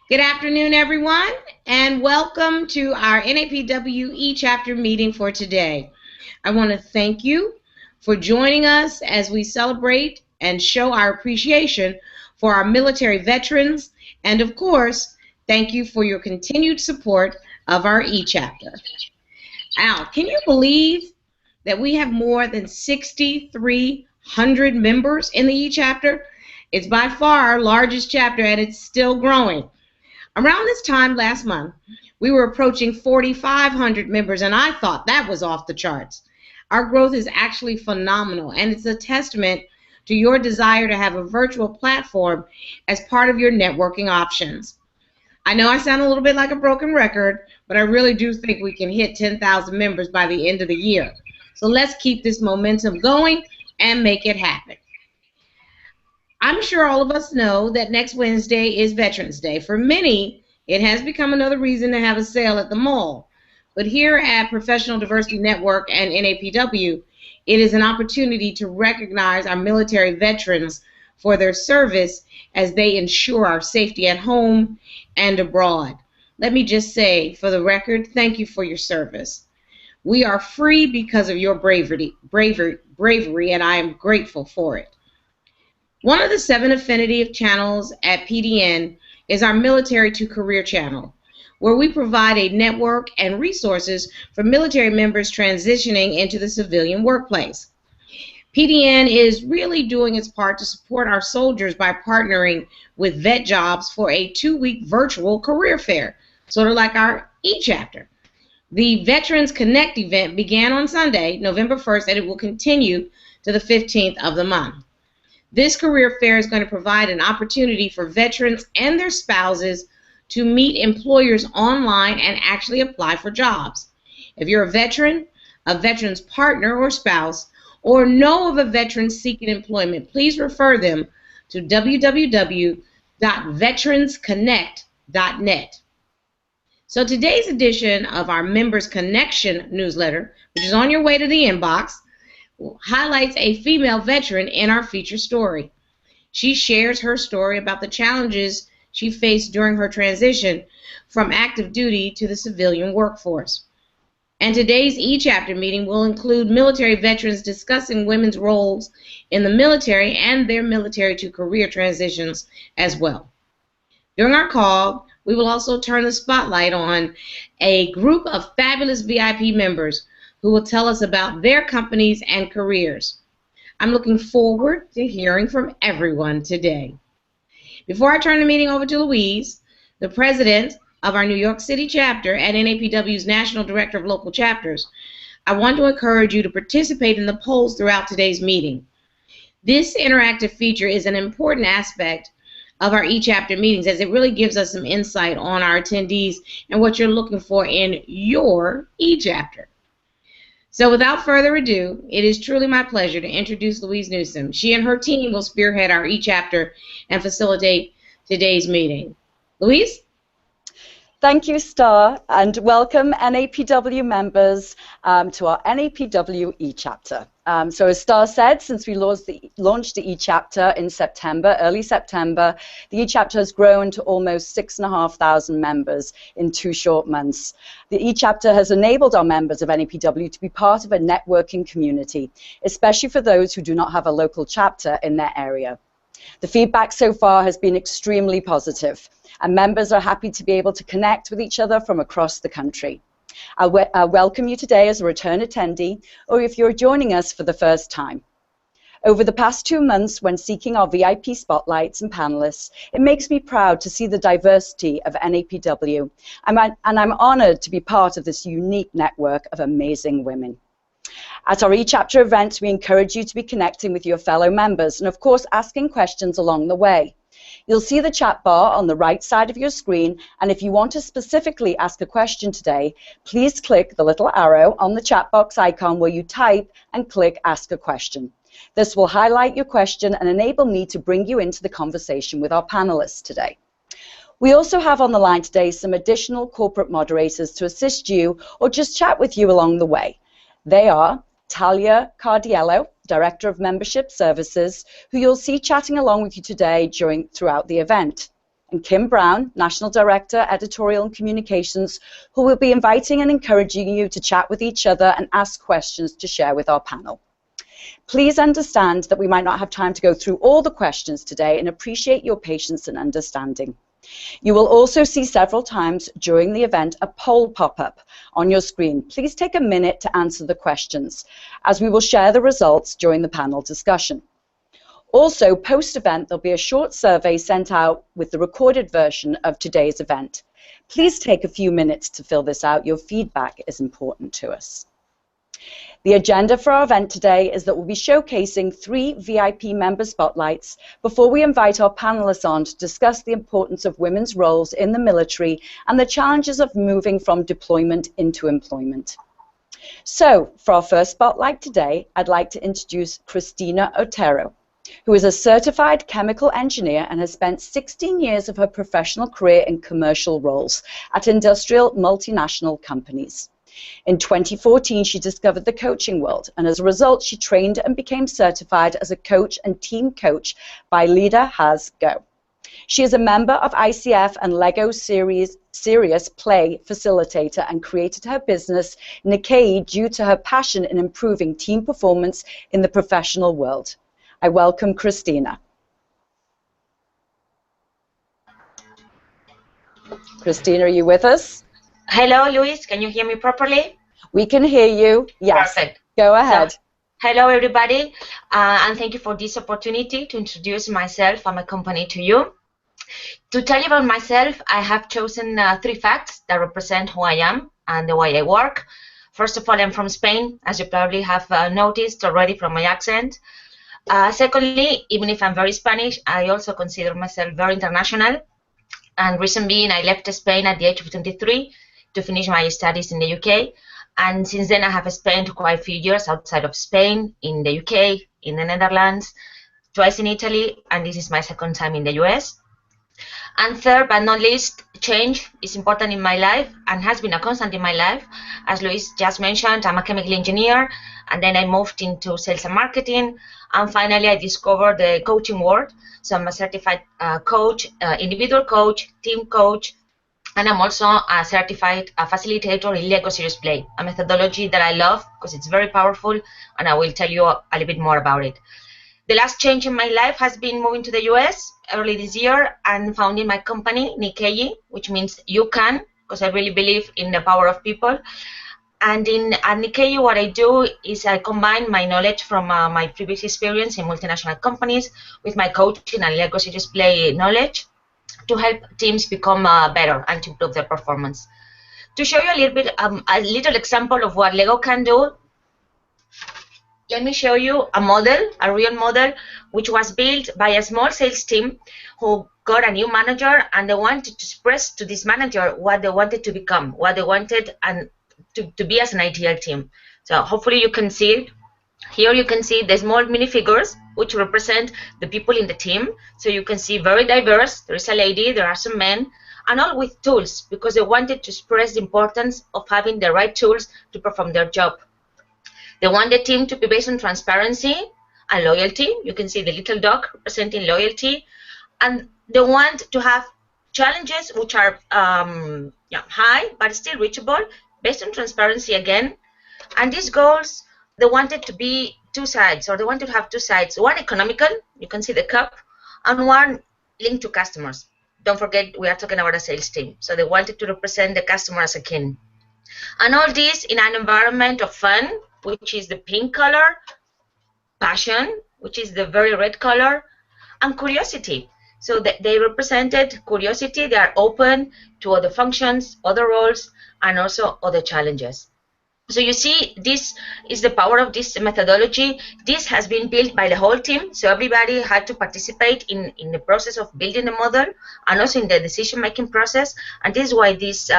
Good afternoon, everyone, and welcome to our NAPW eChapter meeting for today. I want to thank you for joining us as we celebrate and show our appreciation for our military veterans, and of course, thank you for your continued support of our eChapter. Al, can you believe that we have more than 6,300 members in the eChapter? It's by far our largest chapter, and it's still growing. Around this time last month, we were approaching 4,500 members, and I thought that was off the charts. Our growth is actually phenomenal, and it's a testament to your desire to have a virtual platform as part of your networking options. I know I sound a little bit like a broken record, but I really do think we can hit 10,000 members by the end of the year. So let's keep this momentum going and make it happen. I'm sure all of us know that next Wednesday is Veterans Day. For many, it has become another reason to have a sale at the mall. But here at Professional Diversity Network and NAPW, it is an opportunity to recognize our military veterans for their service as they ensure our safety at home and abroad. Let me just say, for the record, thank you for your service. We are free because of your bravery, and I am grateful for it. One of the 7 affinity channels at PDN is our Military to Career channel, where we provide a network and resources for military members transitioning into the civilian workplace. PDN is really doing its part to support our soldiers by partnering with Vet Jobs for a 2-week virtual career fair, sort of like our eChapter. The Veterans Connect event began on Sunday, November 1st, and it will continue to the 15th of the month. This career fair is going to provide an opportunity for veterans and their spouses to meet employers online and actually apply for jobs. If you're a veteran's partner or spouse, or know of a veteran seeking employment, please refer them to www.veteransconnect.net. So today's edition of our Members Connection newsletter, which is on your way to the inbox, highlights a female veteran in our feature story. She shares her story about the challenges she faced during her transition from active duty to the civilian workforce. And today's eChapter meeting will include military veterans discussing women's roles in the military and their military to career transitions as well. During our call, we will also turn the spotlight on a group of fabulous VIP members who will tell us about their companies and careers. I'm looking forward to hearing from everyone today. Before I turn the meeting over to Louise, the president of our New York City chapter and NAPW's National Director of Local Chapters, I want to encourage you to participate in the polls throughout today's meeting. This interactive feature is an important aspect of our eChapter meetings, as it really gives us some insight on our attendees and what you're looking for in your eChapter. So without further ado, it is truly my pleasure to introduce Louise Newsom. She and her team will spearhead our eChapter and facilitate today's meeting. Louise? Thank you, Star, and welcome NAPW members to our NAPW eChapter. So as Star said, since we launched the eChapter in September, early September, the eChapter has grown to almost 6,500 members in 2 short months. The eChapter has enabled our members of NAPW to be part of a networking community, especially for those who do not have a local chapter in their area. The feedback so far has been extremely positive, and members are happy to be able to connect with each other from across the country. I welcome you today as a return attendee, or if you're joining us for the first time. Over the past 2 months, when seeking our VIP spotlights and panelists, it makes me proud to see the diversity of NAPW, and I'm honored to be part of this unique network of amazing women. At our eChapter events, we encourage you to be connecting with your fellow members and, of course, asking questions along the way. You'll see the chat bar on the right side of your screen, and if you want to specifically ask a question today, please click the little arrow on the chat box icon where you type and click Ask a Question. This will highlight your question and enable me to bring you into the conversation with our panelists today. We also have on the line today some additional corporate moderators to assist you or just chat with you along the way. They are Talia Cardiello, Director of Membership Services, who you'll see chatting along with you today throughout the event. and Kim Brown, National Director, Editorial and Communications, who will be inviting and encouraging you to chat with each other and ask questions to share with our panel. Please understand that we might not have time to go through all the questions today and appreciate your patience and understanding. You will also see several times during the event a poll pop up on your screen. Please take a minute to answer the questions, as we will share the results during the panel discussion. Also, post-event, there'll be a short survey sent out with the recorded version of today's event. Please take a few minutes to fill this out. Your feedback is important to us. The agenda for our event today is that we'll be showcasing 3 VIP member spotlights before we invite our panelists on to discuss the importance of women's roles in the military and the challenges of moving from deployment into employment. So, for our first spotlight today, I'd like to introduce Christina Otero, who is a certified chemical engineer and has spent 16 years of her professional career in commercial roles at industrial multinational companies. In 2014, she discovered the coaching world, and as a result, she trained and became certified as a coach and team coach by Leader Has Go. She is a member of ICF and Lego Serious Play Facilitator and created her business, Nikkei, due to her passion in improving team performance in the professional world. I welcome Christina. Christina, are you with us? Hello, Luis. Can you hear me properly? We can hear you. Yes. Perfect. Go ahead. So, hello, everybody, and thank you for this opportunity to introduce myself and my company to you. To tell you about myself, I have chosen 3 facts that represent who I am and the way I work. First of all, I'm from Spain, as you probably have noticed already from my accent. Secondly, even if I'm very Spanish, I also consider myself very international. And reason being, I left Spain at the age of 23 to finish my studies in the UK. And since then, I have spent quite a few years outside of Spain, in the UK, in the Netherlands, twice in Italy, and this is my 2nd time in the US. And third but not least, change is important in my life and has been a constant in my life. As Luis just mentioned, I'm a chemical engineer, and then I moved into sales and marketing, and finally I discovered the coaching world. So I'm a certified coach, individual coach, team coach, and I'm also a certified facilitator in Lego Serious Play, a methodology that I love because it's very powerful, and I will tell you a little bit more about it. The last change in my life has been moving to the US early this year and founding my company, Nikkei, which means you can, because I really believe in the power of people. And at Nikkei, what I do is I combine my knowledge from my previous experience in multinational companies with my coaching and Lego Serious Play knowledge to help teams become better and to improve their performance. To show you a little example of what Lego can do, let me show you a model, a real model, which was built by a small sales team who got a new manager, and they wanted to express to this manager what they wanted to become, what they wanted and to be as an ideal team. So hopefully you can see it. Here you can see the small minifigures which represent the people in the team. So you can see very diverse. There is a lady, there are some men, and all with tools because they wanted to express the importance of having the right tools to perform their job. They want the team to be based on transparency and loyalty. You can see the little dog representing loyalty. And they want to have challenges which are high but still reachable, based on transparency again. And these goals, they wanted to be 2 sides, or they wanted to have 2 sides. One economical, you can see the cup, and one linked to customers. Don't forget, we are talking about a sales team. So they wanted to represent the customer as a king. And all this in an environment of fun, which is the pink color, passion, which is the very red color, and curiosity. So they represented curiosity. They are open to other functions, other roles, and also other challenges. So you see, this is the power of this methodology. This has been built by the whole team, so everybody had to participate in the process of building the model and also in the decision-making process, and this is why this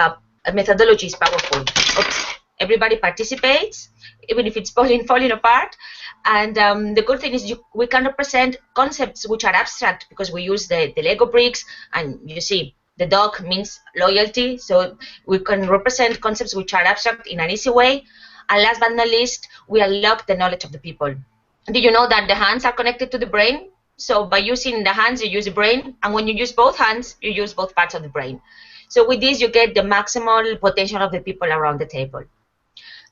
methodology is powerful. Oops. Everybody participates, even if it's falling apart, and the good thing is we can represent concepts which are abstract because we use the Lego bricks, and you see, the dog means loyalty, so we can represent concepts which are abstract in an easy way. And last but not least, we unlock the knowledge of the people. Did you know that the hands are connected to the brain? So by using the hands, you use the brain, and when you use both hands, you use both parts of the brain. So with this, you get the maximal potential of the people around the table.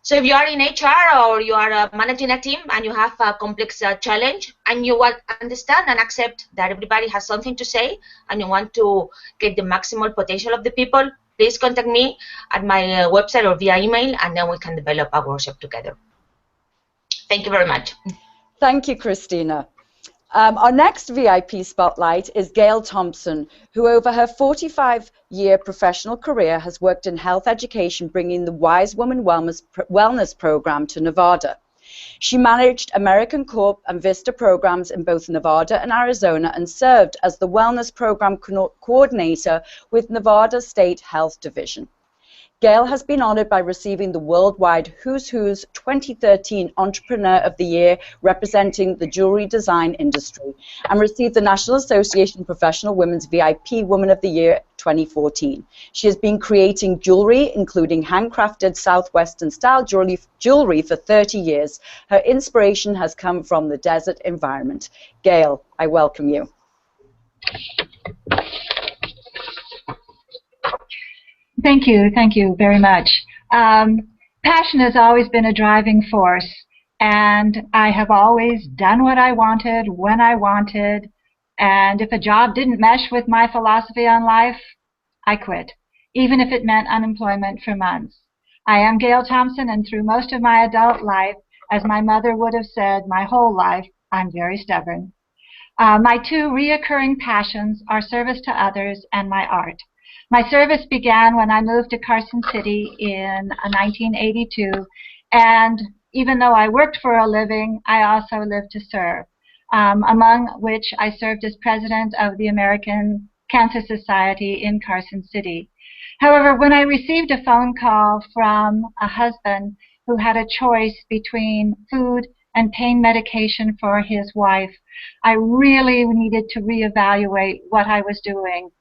So if you are in HR or you are managing a team and you have a complex challenge and you want to understand and accept that everybody has something to say and you want to get the maximal potential of the people, please contact me at my website or via email, and then we can develop a workshop together. Thank you very much. Thank you, Christina. Our next VIP spotlight is Gail Thompson, who over her 45-year professional career has worked in health education, bringing the Wise Woman Wellness Program to Nevada. She managed American Corp and Vista programs in both Nevada and Arizona and served as the Wellness Program Coordinator with Nevada State Health Division. Gail has been honored by receiving the Worldwide Who's Who's 2013 Entrepreneur of the Year representing the jewelry design industry and received the National Association of Professional Women's VIP Woman of the Year 2014. She has been creating jewelry, including handcrafted Southwestern style jewelry for 30 years. Her inspiration has come from the desert environment. Gail, I welcome you. Thank you very much. Passion has always been a driving force, and I have always done what I wanted, when I wanted, and if a job didn't mesh with my philosophy on life, I quit, even if it meant unemployment for months. I am Gail Thompson, and through most of my adult life, as my mother would have said, my whole life, I'm very stubborn. My two reoccurring passions are service to others and my art. My service began when I moved to Carson City in 1982, and even though I worked for a living, I also lived to serve, among which I served as president of the American Cancer Society in Carson City. However, when I received a phone call from a husband who had a choice between food and pain medication for his wife, I really needed to reevaluate what I was doing.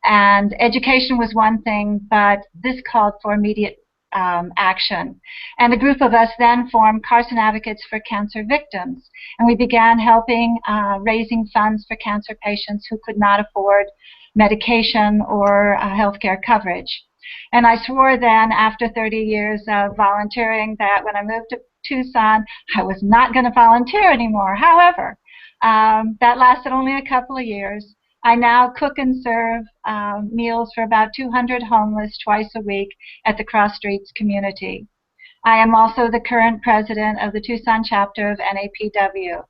And education was one thing, but this called for immediate action. And a group of us then formed Carson Advocates for Cancer Victims. And we began helping raising funds for cancer patients who could not afford medication or healthcare coverage. And I swore then, after 30 years of volunteering, that when I moved to Tucson, I was not going to volunteer anymore. However, that lasted only a couple of years. I now cook and serve meals for about 200 homeless twice a week at the Cross Streets community. I am also the current president of the Tucson chapter of NAPW.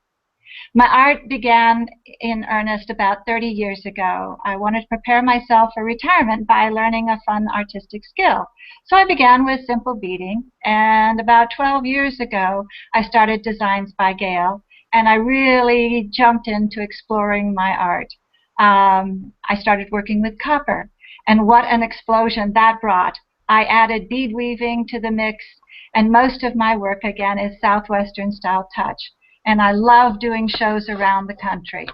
My art began in earnest about 30 years ago. I wanted to prepare myself for retirement by learning a fun artistic skill. So I began with simple beading, and about 12 years ago I started Designs by Gail, and I really jumped into exploring my art. I started working with copper, and what an explosion that brought. I added bead weaving to the mix, and most of my work again is Southwestern style touch, and I love doing shows around the country.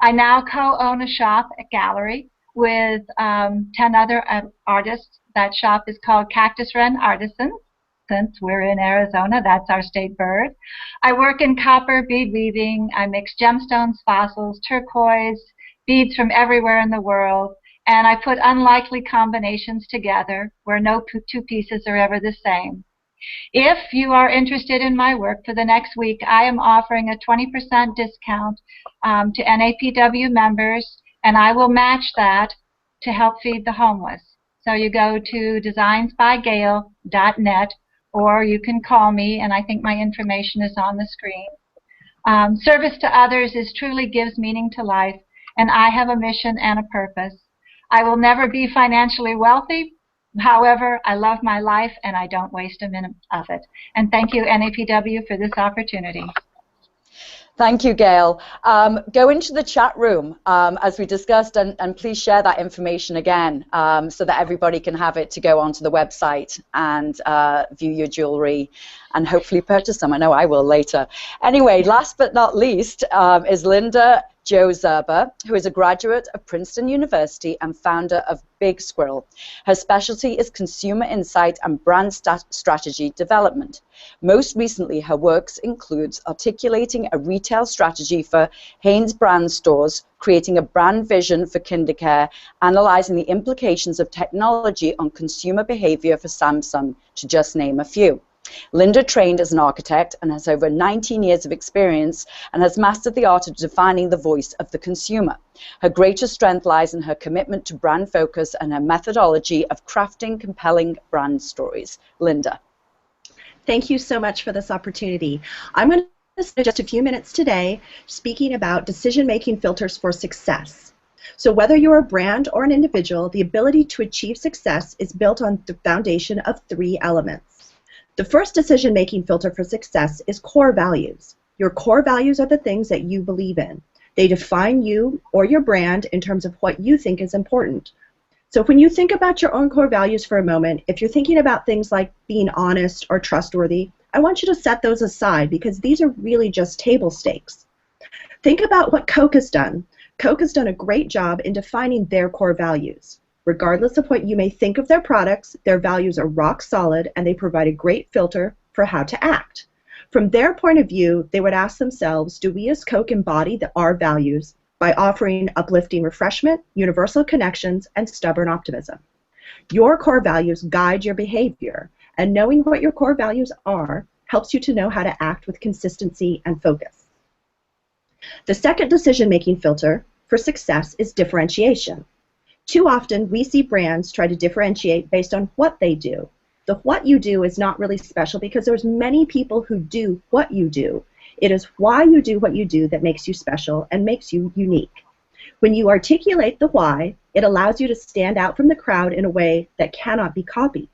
I now co-own a shop, a gallery, with 10 other artists. That shop is called Cactus Run Artisans. Since we're in Arizona, that's our state bird. I work in copper bead weaving. I mix gemstones, fossils, turquoise, beads from everywhere in the world, and I put unlikely combinations together where no two pieces are ever the same. If you are interested in my work, for the next week I am offering a 20% discount to NAPW members, and I will match that to help feed the homeless. So you go to designsbygail.net, or you can call me, and I think my information is on the screen. Service to others truly gives meaning to life, and I have a mission and a purpose. I will never be financially wealthy. However, I love my life, and I don't waste a minute of it. And thank you, NAPW, for this opportunity. Thank you, Gail. Go into the chat room, as we discussed, and please share that information again so that everybody can have it to go onto the website and view your jewelry and hopefully purchase some. I know I will later. Anyway, last but not least is Linda Jo Zerber, who is a graduate of Princeton University and founder of Big Squirrel. Her specialty is consumer insight and brand strategy development. Most recently, her works includes articulating a retail strategy for Hanes brand stores, creating a brand vision for KinderCare, analyzing the implications of technology on consumer behavior for Samsung, to just name a few. Linda trained as an architect and has over 19 years of experience and has mastered the art of defining the voice of the consumer. Her greatest strength lies in her commitment to brand focus and her methodology of crafting compelling brand stories. Linda. Thank you so much for this opportunity. I'm going to spend just a few minutes today speaking about decision-making filters for success. So whether you're a brand or an individual, the ability to achieve success is built on the foundation of 3 elements. The first decision-making filter for success is core values. Your core values are the things that you believe in. They define you or your brand in terms of what you think is important. So when you think about your own core values for a moment, if you're thinking about things like being honest or trustworthy, I want you to set those aside because these are really just table stakes. Think about what Coke has done. Coke has done a great job in defining their core values. Regardless of what you may think of their products, their values are rock solid and they provide a great filter for how to act. From their point of view, they would ask themselves, do we as Coke embody our values by offering uplifting refreshment, universal connections, and stubborn optimism? Your core values guide your behavior, and knowing what your core values are helps you to know how to act with consistency and focus. The second decision-making filter for success is differentiation. Too often, we see brands try to differentiate based on what they do. The what you do is not really special because there's many people who do what you do. It is why you do what you do that makes you special and makes you unique. When you articulate the why, it allows you to stand out from the crowd in a way that cannot be copied.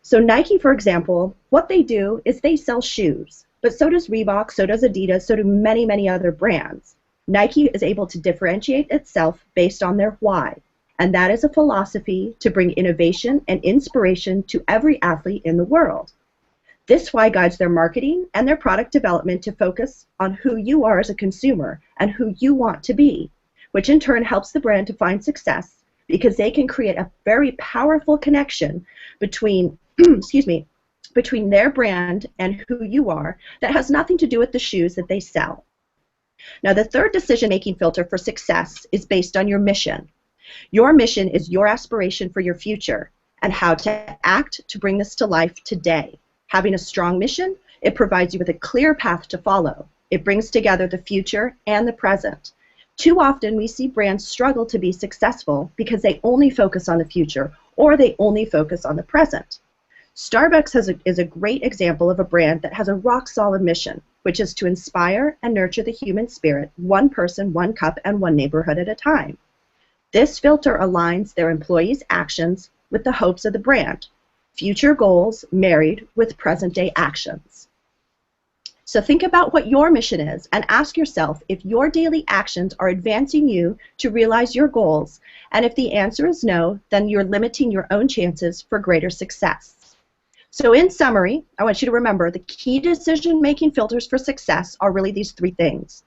So Nike, for example, what they do is they sell shoes, but so does Reebok, so does Adidas, so do many, many other brands. Nike is able to differentiate itself based on their why, and that is a philosophy to bring innovation and inspiration to every athlete in the world. This why guides their marketing and their product development to focus on who you are as a consumer and who you want to be, which in turn helps the brand to find success because they can create a very powerful connection between, between their brand and who you are that has nothing to do with the shoes that they sell. Now, the third decision-making filter for success is based on your mission. Your mission is your aspiration for your future and how to act to bring this to life today. Having a strong mission, it provides you with a clear path to follow. It brings together the future and the present. Too often, we see brands struggle to be successful because they only focus on the future or they only focus on the present. Starbucks is a great example of a brand that has a rock-solid mission, which is to inspire and nurture the human spirit, one person, one cup, and one neighborhood at a time. This filter aligns their employees' actions with the hopes of the brand, future goals married with present-day actions. So think about what your mission is and ask yourself if your daily actions are advancing you to realize your goals, and if the answer is no, then you're limiting your own chances for greater success. So in summary, I want you to remember the key decision-making filters for success are really these 3 things.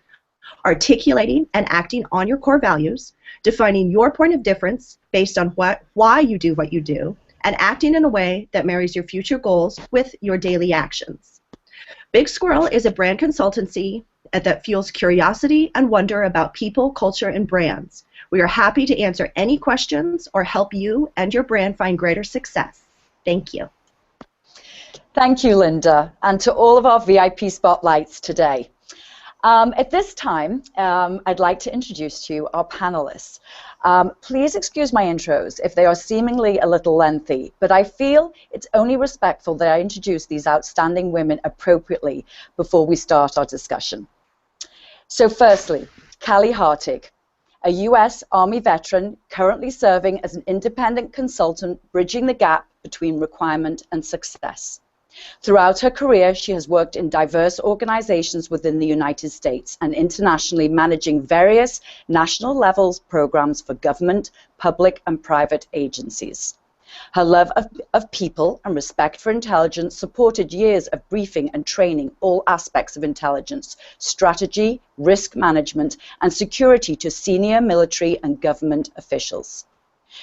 Articulating and acting on your core values, defining your point of difference based on why you do what you do, and acting in a way that marries your future goals with your daily actions. Big Squirrel is a brand consultancy that fuels curiosity and wonder about people, culture, and brands. We are happy to answer any questions or help you and your brand find greater success. Thank you. Thank you, Linda, and to all of our VIP spotlights today. At this time, I'd like to introduce to you our panelists. Please excuse my intros if they are seemingly a little lengthy, but I feel it's only respectful that I introduce these outstanding women appropriately before we start our discussion. So firstly, Callie Hartig, a U.S. Army veteran currently serving as an independent consultant bridging the gap between requirement and success. Throughout her career, she has worked in diverse organizations within the United States and internationally, managing various national levels programs for government, public, and private agencies. Her love of people and respect for intelligence supported years of briefing and training all aspects of intelligence, strategy, risk management, and security to senior military and government officials.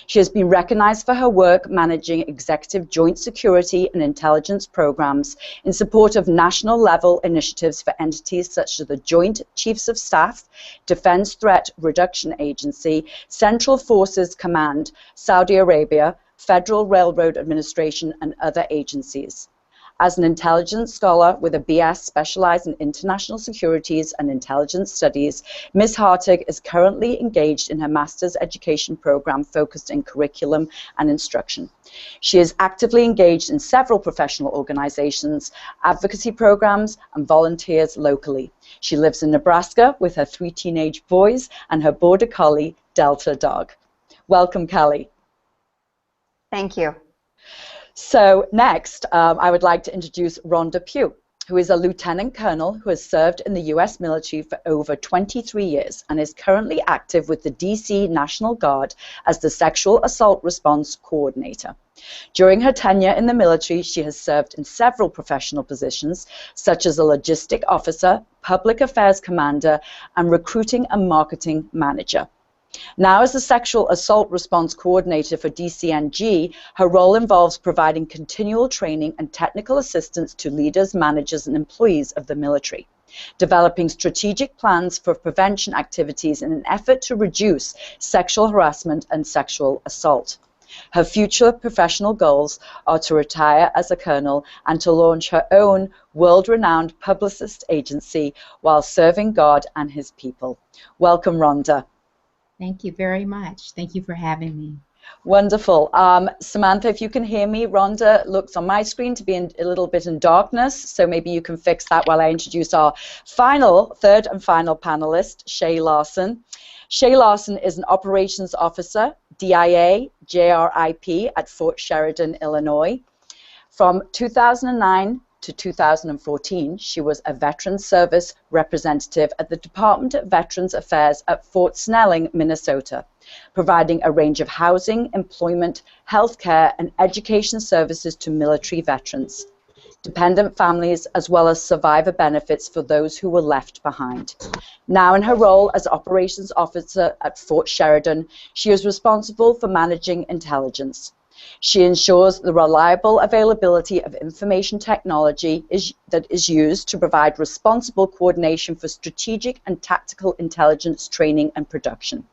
She has been recognized for her work managing executive joint security and intelligence programs in support of national-level initiatives for entities such as the Joint Chiefs of Staff, Defense Threat Reduction Agency, Central Forces Command, Saudi Arabia, Federal Railroad Administration, and other agencies. As an intelligence scholar with a BS specialized in international securities and intelligence studies, Ms. Hartig is currently engaged in her master's education program focused in curriculum and instruction. She is actively engaged in several professional organizations, advocacy programs, and volunteers locally. She lives in Nebraska with her 3 teenage boys and her border collie, Delta dog. Welcome, Callie. Thank you. So next, I would like to introduce Rhonda Pugh, who is a lieutenant colonel who has served in the U.S. military for over 23 years and is currently active with the D.C. National Guard as the Sexual Assault Response Coordinator. During her tenure in the military, she has served in several professional positions, such as a logistic officer, public affairs commander, and recruiting and marketing manager. Now, as the Sexual Assault Response Coordinator for DCNG, her role involves providing continual training and technical assistance to leaders, managers, and employees of the military, developing strategic plans for prevention activities in an effort to reduce sexual harassment and sexual assault. Her future professional goals are to retire as a colonel and to launch her own world-renowned publicist agency while serving God and His people. Welcome, Rhonda. Thank you very much. Thank you for having me. Wonderful. Samantha, if you can hear me, Rhonda looks on my screen to be a little bit in darkness, so maybe you can fix that while I introduce our third and final panelist, Shay Larson. Shay Larson is an operations officer, DIA, JRIP at Fort Sheridan, Illinois. From 2009 to 2014, she was a Veterans Service representative at the Department of Veterans Affairs at Fort Snelling, Minnesota, providing a range of housing, employment, healthcare, and education services to military veterans, dependent families, as well as survivor benefits for those who were left behind. Now, in her role as operations officer at Fort Sheridan, she is responsible for managing intelligence. She ensures the reliable availability of information technology that is used to provide responsible coordination for strategic and tactical intelligence training and production.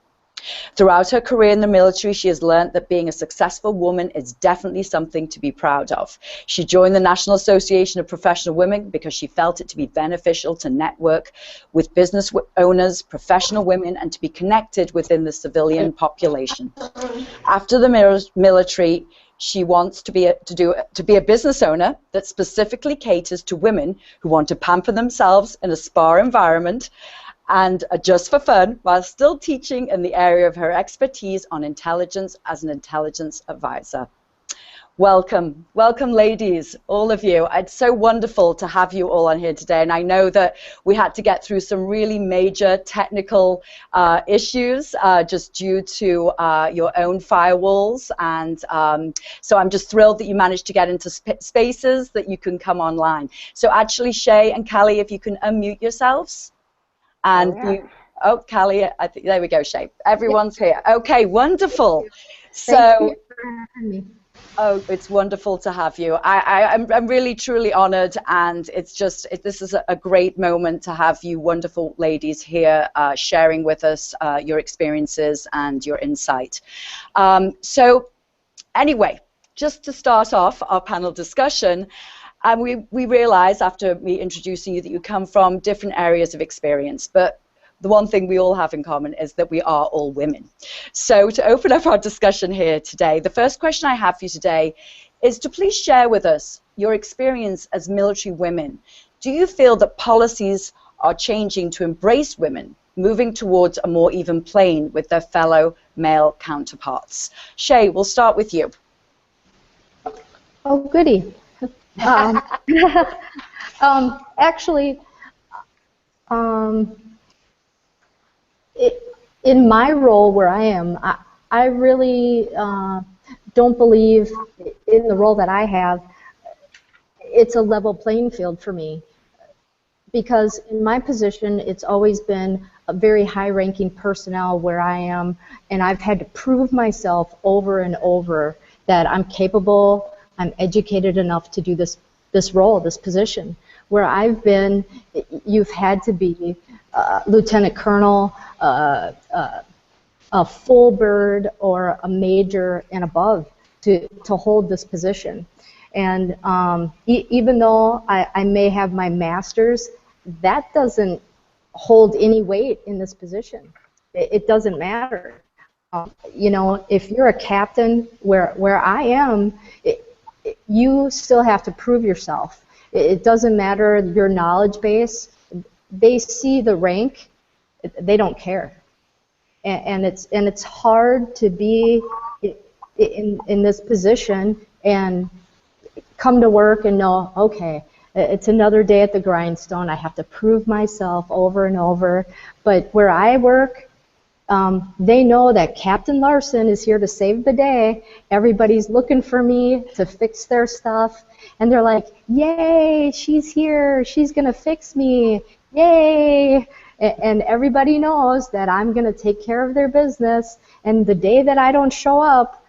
Throughout her career in the military, she has learned that being a successful woman is definitely something to be proud of. She joined the National Association of Professional Women because she felt it to be beneficial to network with business owners, professional women, and to be connected within the civilian population. After the military, she wants to be a business owner that specifically caters to women who want to pamper themselves in a spa environment and just for fun, while still teaching in the area of her expertise on intelligence as an intelligence advisor. Welcome, welcome ladies, all of you. It's so wonderful to have you all on here today, and I know that we had to get through some really major technical issues just due to your own firewalls, and so I'm just thrilled that you managed to get into spaces that you can come online. So actually, Shay and Callie, if you can unmute yourselves. And Callie, I think, there we go, Shay. Everyone's here. Okay, wonderful. So, oh, it's wonderful to have you. I'm really, truly honored, and it's just, this is a great moment to have you wonderful ladies here sharing with us your experiences and your insight. So, anyway, just to start off our panel discussion, and we realize after me introducing you that you come from different areas of experience, but the one thing we all have in common is that we are all women. So to open up our discussion here today, the first question I have for you today is to please share with us your experience as military women. Do you feel that policies are changing to embrace women, moving towards a more even plane with their fellow male counterparts? Shay, we'll start with you. Oh, goody. Actually, in my role where I am, I really don't believe in the role that I have, it's a level playing field for me. Because in my position, it's always been a very high-ranking personnel where I am, and I've had to prove myself over and over that I'm capable, I'm educated enough to do this role, this position. Where I've been, you've had to be lieutenant colonel, a full bird, or a major and above to hold this position. And even though I may have my master's, that doesn't hold any weight in this position. It doesn't matter. You know, if you're a captain where I am, you still have to prove yourself. It doesn't matter your knowledge base. They see the rank, they don't care. And it's hard to be in this position and come to work and know, okay, it's another day at the grindstone. I have to prove myself over and over. But where I work, they know that Captain Larson is here to save the day. Everybody's looking for me to fix their stuff. And they're like, yay, she's here. She's going to fix me. Yay. And everybody knows that I'm going to take care of their business. And the day that I don't show up,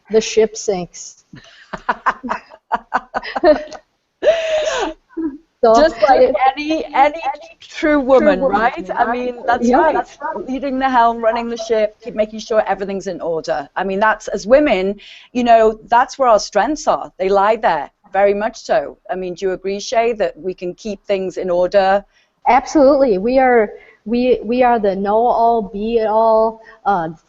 the ship sinks. So, just like any true woman, right? I mean, that's right. Leading the helm, running the ship, keep making sure everything's in order. I mean, that's, as women, you know, that's where our strengths are. They lie there, very much so. I mean, do you agree, Shay, that we can keep things in order? Absolutely. We are the know-all, be-it-all,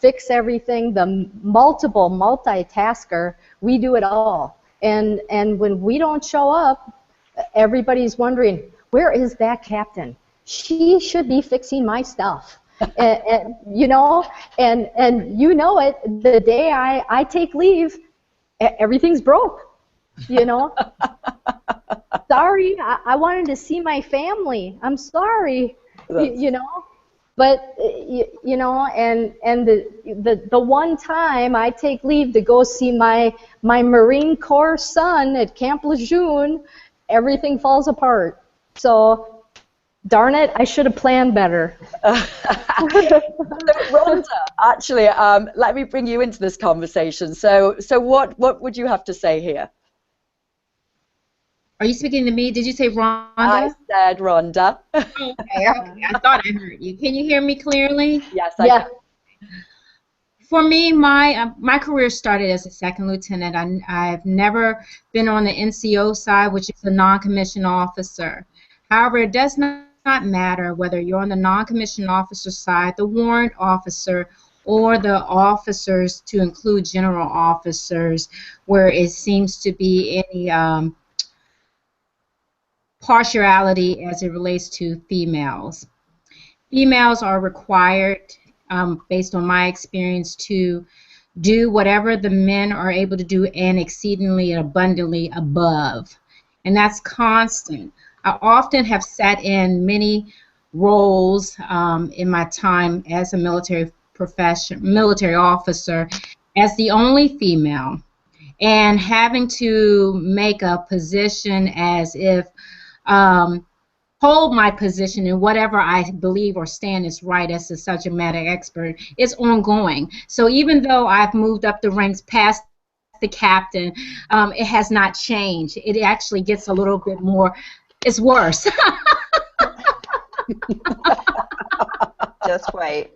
fix everything, the multitasker. We do it all. And when we don't show up, everybody's wondering, where is that captain? She should be fixing my stuff. and you know it, the day I take leave, everything's broke. You know, sorry, I wanted to see my family. I'm sorry. You know, but you know, and the one time I take leave to go see my Marine Corps son at Camp Lejeune, everything falls apart. So, darn it, I should have planned better. So, Rhonda, actually, let me bring you into this conversation. So what would you have to say here? Are you speaking to me? Did you say Rhonda? I said Rhonda. Okay. I thought I heard you. Can you hear me clearly? Yes, I can. For me, my career started as a second lieutenant. I've never been on the NCO side, which is a non-commissioned officer. However, it does not matter whether you're on the non-commissioned officer side, the warrant officer, or the officers, to include general officers, where it seems to be any partiality as it relates to females. Females are required, based on my experience, to do whatever the men are able to do and exceedingly and abundantly above. And that's constant. I often have sat in many roles in my time as a military officer as the only female, and having to make a position as if hold my position in whatever I believe or stand is right as a subject matter expert is ongoing. So even though I've moved up the ranks past the captain, it has not changed. It actually gets a little bit more, it's worse. Just wait.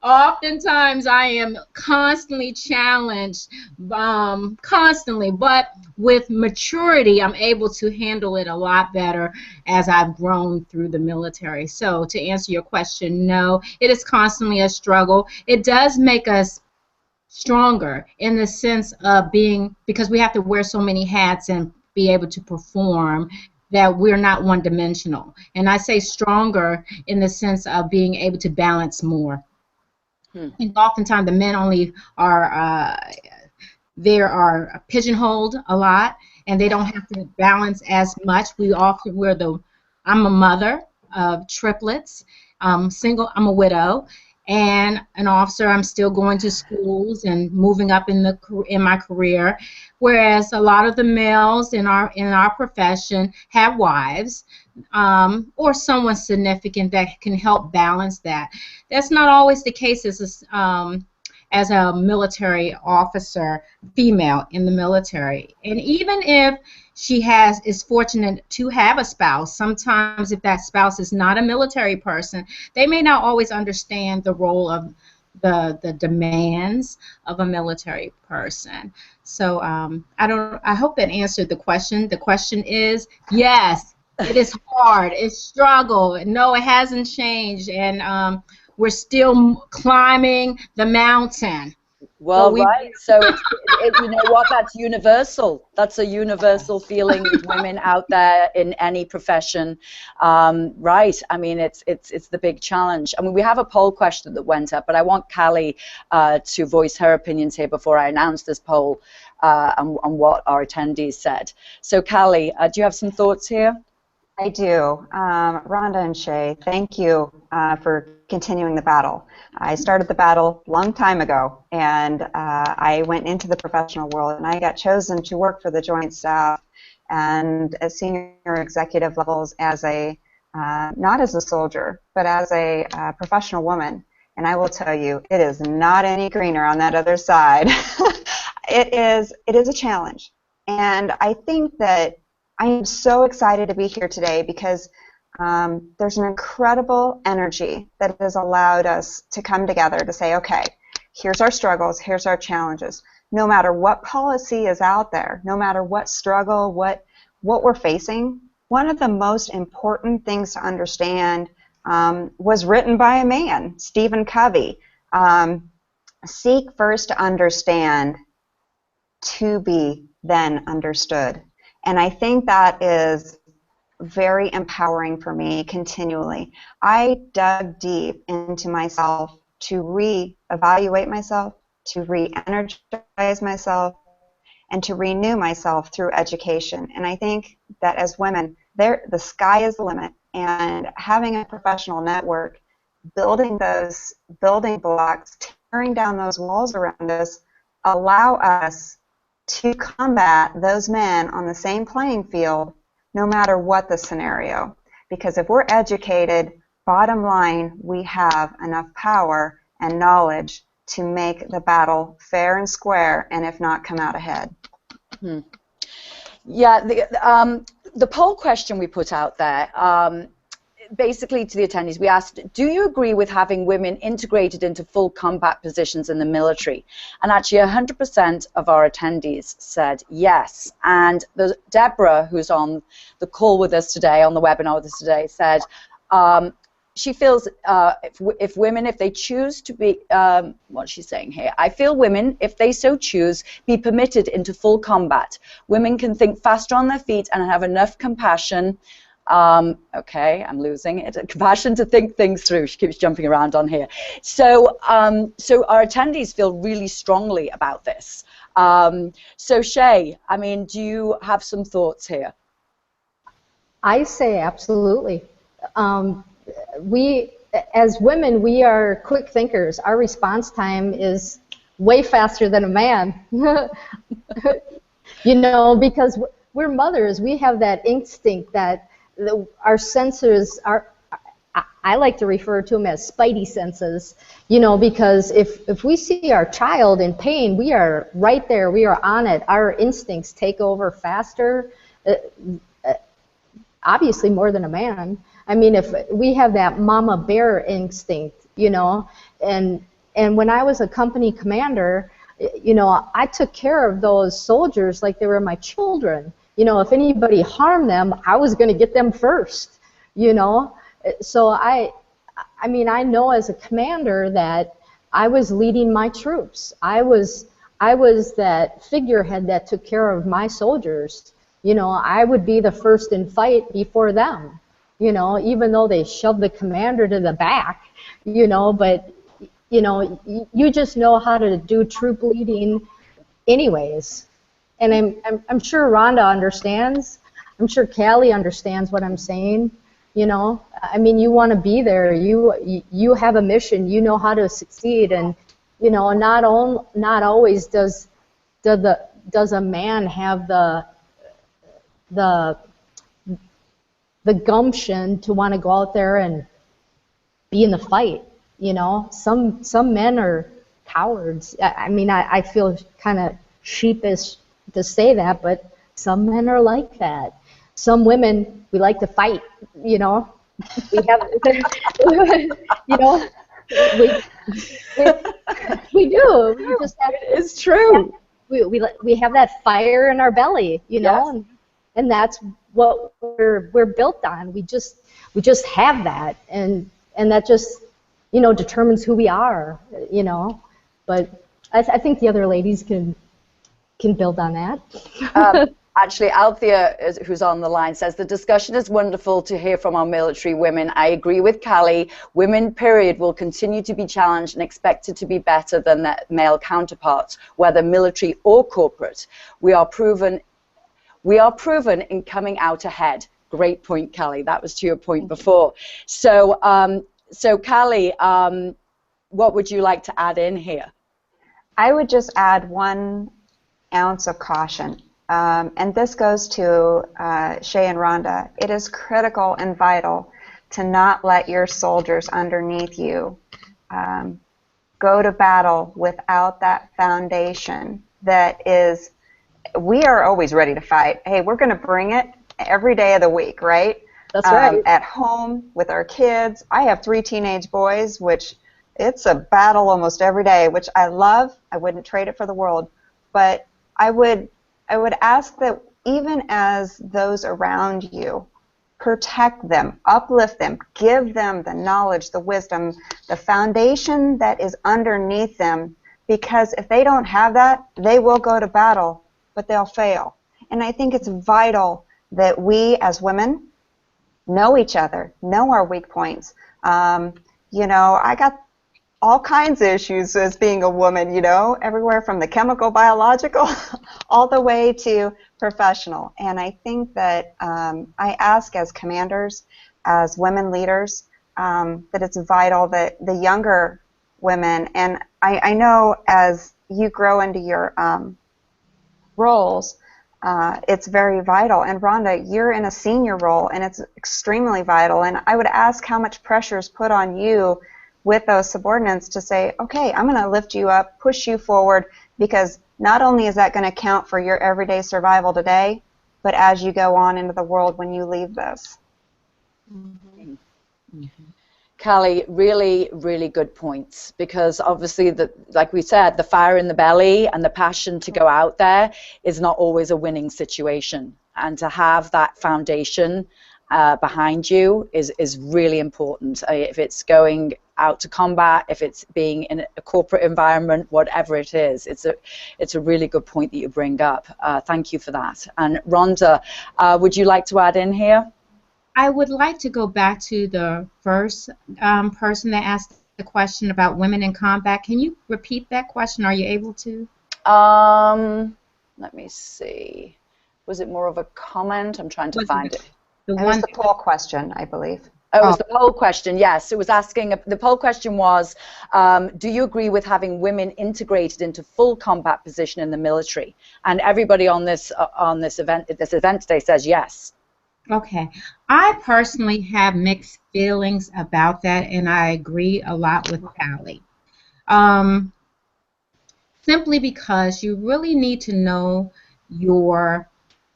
Oftentimes I am constantly challenged, but with maturity I'm able to handle it a lot better as I've grown through the military. So to answer your question, no, it is constantly a struggle. It does make us stronger in the sense of being, because we have to wear so many hats and be able to perform, that we're not one-dimensional. And I say stronger in the sense of being able to balance more. And oftentimes the men only are, pigeonholed a lot, and they don't have to balance as much. I'm a mother of triplets, single, I'm a widow, and an officer. I'm still going to schools and moving up in my career, whereas a lot of the males in our profession have wives, or someone significant that can help balance that. That's not always the case as a military officer, female in the military. And even if she is fortunate to have a spouse, sometimes if that spouse is not a military person, they may not always understand the role of the demands of a military person. So I hope that answered the question. The question is, yes, it is hard. It's struggle. No, it hasn't changed, and we're still climbing the mountain. Well, right. So you know what? That's universal. That's a universal feeling with women out there in any profession, right? I mean, it's the big challenge. I mean, we have a poll question that went up, but I want Callie to voice her opinions here before I announce this poll on what our attendees said. So, Callie, do you have some thoughts here? I do. Rhonda and Shay, thank you for continuing the battle. I started the battle a long time ago, and I went into the professional world, and I got chosen to work for the Joint Staff and at senior executive levels as not as a soldier, but as a professional woman. And I will tell you, it is not any greener on that other side. It is a challenge. And I think that I am so excited to be here today because there's an incredible energy that has allowed us to come together to say, okay, here's our struggles, here's our challenges. No matter what policy is out there, no matter what struggle, what we're facing, one of the most important things to understand was written by a man, Stephen Covey. Seek first to understand, to be then understood. And I think that is very empowering for me continually. I dug deep into myself to re-evaluate myself, to re-energize myself, and to renew myself through education. And I think that as women, the sky is the limit. And having a professional network, building those building blocks, tearing down those walls around us, allow us to combat those men on the same playing field no matter what the scenario. Because if we're educated, bottom line, we have enough power and knowledge to make the battle fair and square, and if not, come out ahead. Yeah, the poll question we put out there, basically to the attendees, we asked, do you agree with having women integrated into full combat positions in the military? And actually 100% of our attendees said yes. And Deborah, who's on the call with us today, on the webinar with us today, said she feels if women, if they choose to be, what's she saying here? I feel women, if they so choose, be permitted into full combat. Women can think faster on their feet and have enough compassion. Okay, I'm losing it. Compassion to think things through. She keeps jumping around on here. So, so our attendees feel really strongly about this. So Shay, I mean, do you have some thoughts here? I say absolutely. We, as women, we are quick thinkers. Our response time is way faster than a man. You know, because we're mothers. We have that instinct that our senses are, I like to refer to them as spidey senses, you know, because if we see our child in pain, we are right there, we are on it. Our instincts take over faster, obviously more than a man. I mean, if we have that mama bear instinct, you know, and when I was a company commander, you know, I took care of those soldiers like they were my children. You know, if anybody harmed them, I was going to get them first, you know. So I mean, I know as a commander that I was leading my troops. I was that figurehead that took care of my soldiers. You know, I would be the first in fight before them, you know, even though they shoved the commander to the back, you know, but, you know, you just know how to do troop leading anyways. And I'm sure Rhonda understands. I'm sure Callie understands what I'm saying. You know, I mean, you want to be there. You have a mission. You know how to succeed, and you know, not always does a man have the gumption to want to go out there and be in the fight. You know, some men are cowards. I mean, I feel kind of sheepish to say that, but some men are like that. Some women, we like to fight. You know, we have, you know, we we do. We just have. It's true. We have that fire in our belly, you know, Yes. and that's what we're built on. We just have that, and that just, you know, determines who we are, you know. But I think the other ladies can build on that. Actually, Althea, who's on the line, says the discussion is wonderful to hear from our military women. I agree with Callie. Women, period, will continue to be challenged and expected to be better than their male counterparts, whether military or corporate. We are proven in coming out ahead. Great point, Callie. That was to your point before. So, Callie, what would you like to add in here? I would just add 1 ounce of caution. And this goes to Shay and Rhonda. It is critical and vital to not let your soldiers underneath you go to battle without that foundation that is, we are always ready to fight. Hey, we're going to bring it every day of the week, right? That's right. At home with our kids. I have 3 teenage boys, which it's a battle almost every day, which I love. I wouldn't trade it for the world. But I would ask that even as those around you, protect them, uplift them, give them the knowledge, the wisdom, the foundation that is underneath them, because if they don't have that, they will go to battle, but they'll fail. And I think it's vital that we as women know each other, know our weak points. You know, I got all kinds of issues as being a woman, you know, everywhere from the chemical, biological, all the way to professional. And I think that I ask as commanders, as women leaders, that it's vital that the younger women, and I know as you grow into your roles, it's very vital. And Rhonda, you're in a senior role, and it's extremely vital. And I would ask how much pressure is put on you with those subordinates to say, okay, I'm going to lift you up, push you forward, because not only is that going to count for your everyday survival today, but as you go on into the world when you leave this. Mm-hmm. Mm-hmm. Callie, really, really good points, because obviously, like we said, the fire in the belly and the passion to go out there is not always a winning situation. And to have that foundation behind you is really important. If it's going out to combat, if it's being in a corporate environment, whatever it is, it's a really good point that you bring up. Thank you for that. And Rhonda, would you like to add in here? I would like to go back to the first person that asked the question about women in combat. Can you repeat that question? Are you able to? Let me see. Was it more of a comment? I'm trying to find it. It was the poll question, I believe. Oh, it was the poll question, yes. It was asking, the poll question was, do you agree with having women integrated into full combat position in the military? And everybody on this event today says yes. Okay. I personally have mixed feelings about that, and I agree a lot with Callie. Simply because you really need to know your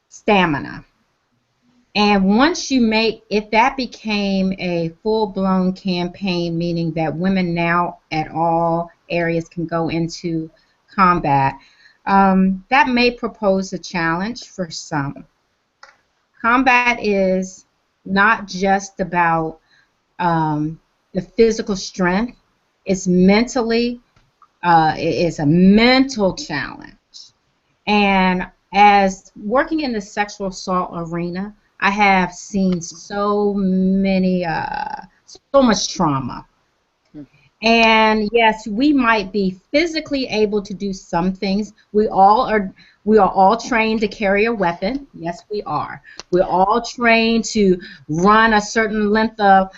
stamina. And once you if that became a full-blown campaign, meaning that women now at all areas can go into combat, that may propose a challenge for some. Combat is not just about the physical strength. It's mentally, it's a mental challenge. And as working in the sexual assault arena, I have seen so much trauma. And yes, we might be physically able to do some things. We all We are all trained to carry a weapon. Yes, we are. We're all trained to run a certain length of,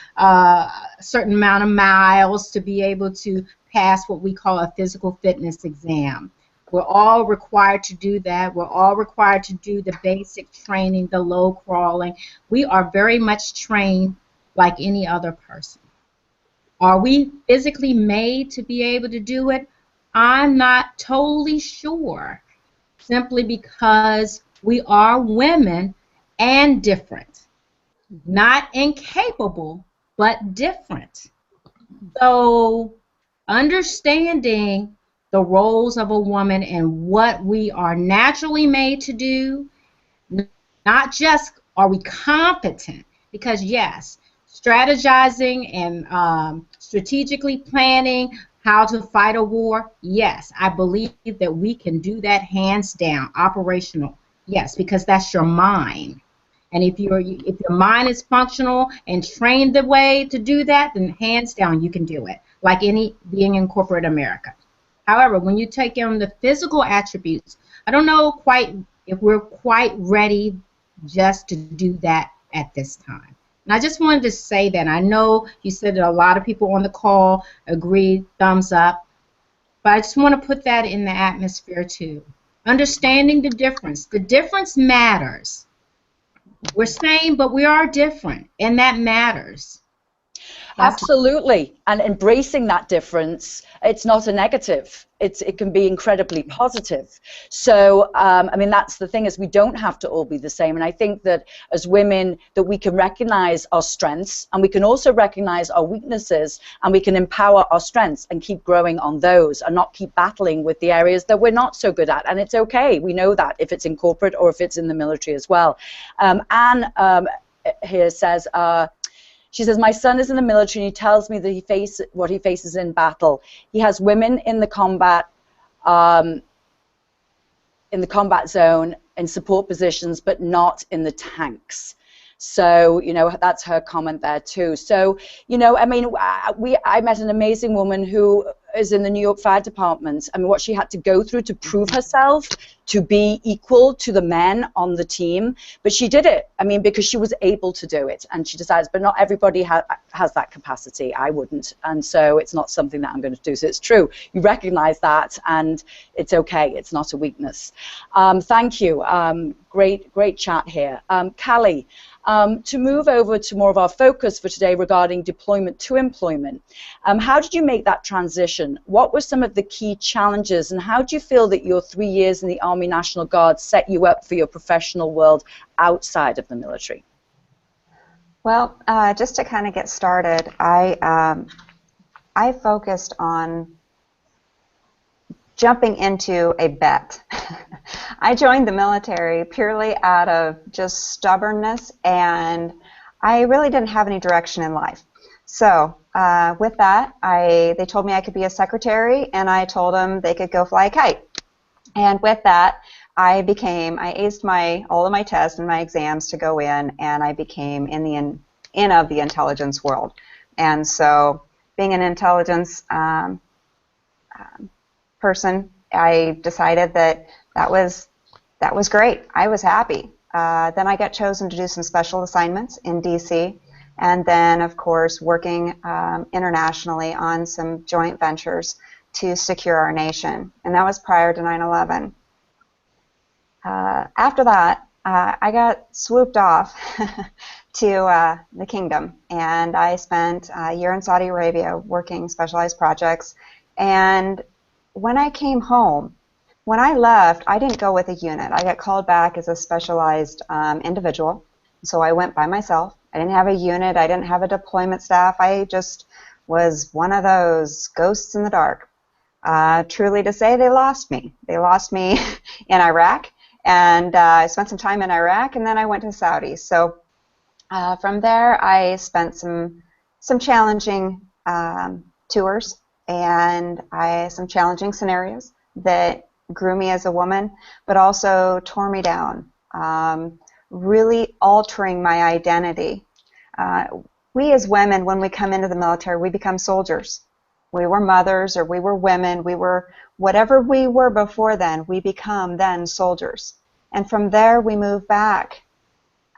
certain amount of miles to be able to pass what we call a physical fitness exam. We're all required to do that. We're all required to do the basic training, the low crawling. We are very much trained like any other person. Are we physically made to be able to do it? I'm not totally sure, simply because we are women and different. Not incapable, but different. So understanding the roles of a woman and what we are naturally made to do, not just are we competent, because yes, strategizing and strategically planning how to fight a war, yes, I believe that we can do that hands down, operational, yes, because that's your mind. And if your mind is functional and trained the way to do that, then hands down you can do it, like any being in corporate America. However, when you take on the physical attributes, I don't know quite if we're quite ready just to do that at this time. And I just wanted to say that. I know you said that a lot of people on the call agreed, thumbs up, but I just want to put that in the atmosphere too. Understanding the difference. The difference matters. We're same, but we are different, and that matters. Absolutely, and embracing that difference, it's not a negative. It can be incredibly positive. So, I mean, that's the thing, is we don't have to all be the same. And I think that as women, that we can recognize our strengths, and we can also recognize our weaknesses, and we can empower our strengths and keep growing on those, and not keep battling with the areas that we're not so good at. And it's okay. We know that if it's in corporate or if it's in the military as well. Anne here says, she says, my son is in the military and he tells me that what he faces in battle. He has women in the combat zone in support positions, but not in the tanks. So, you know, that's her comment there too. So, you know, I mean, I met an amazing woman who is in the New York Fire Department. I mean, what she had to go through to prove herself to be equal to the men on the team. But she did it, I mean, because she was able to do it. And she decides, but not everybody has that capacity. I wouldn't. And so it's not something that I'm going to do. So it's true. You recognize that, and it's okay. It's not a weakness. Thank you. Great chat here. Callie, to move over to more of our focus for today regarding deployment to employment, how did you make that transition? What were some of the key challenges, and how do you feel that your 3 years in the Army National Guard set you up for your professional world outside of the military? Well, just to kind of get started, I focused on jumping into a bet. I joined the military purely out of just stubbornness, and I really didn't have any direction in life. So with that, they told me I could be a secretary, and I told them they could go fly a kite. And with that, I aced all of my tests and my exams to go in, and I became in of the intelligence world. And so being an intelligence person, I decided that was great. I was happy. Then I got chosen to do some special assignments in DC, and then of course working internationally on some joint ventures to secure our nation, and that was prior to 9/11. After that, I got swooped off to the kingdom, and I spent a year in Saudi Arabia working specialized projects. And when I came home, when I left, I didn't go with a unit. I got called back as a specialized individual, so I went by myself. I didn't have a unit. I didn't have a deployment staff. I just was one of those ghosts in the dark. Truly to say, they lost me. They lost me in Iraq, and I spent some time in Iraq, and then I went to Saudi. So from there, I spent some challenging tours, and some challenging scenarios that grew me as a woman, but also tore me down, really altering my identity. We as women, when we come into the military, we become soldiers. We were mothers, or we were women, we were whatever we were before then, we become then soldiers. And from there we move back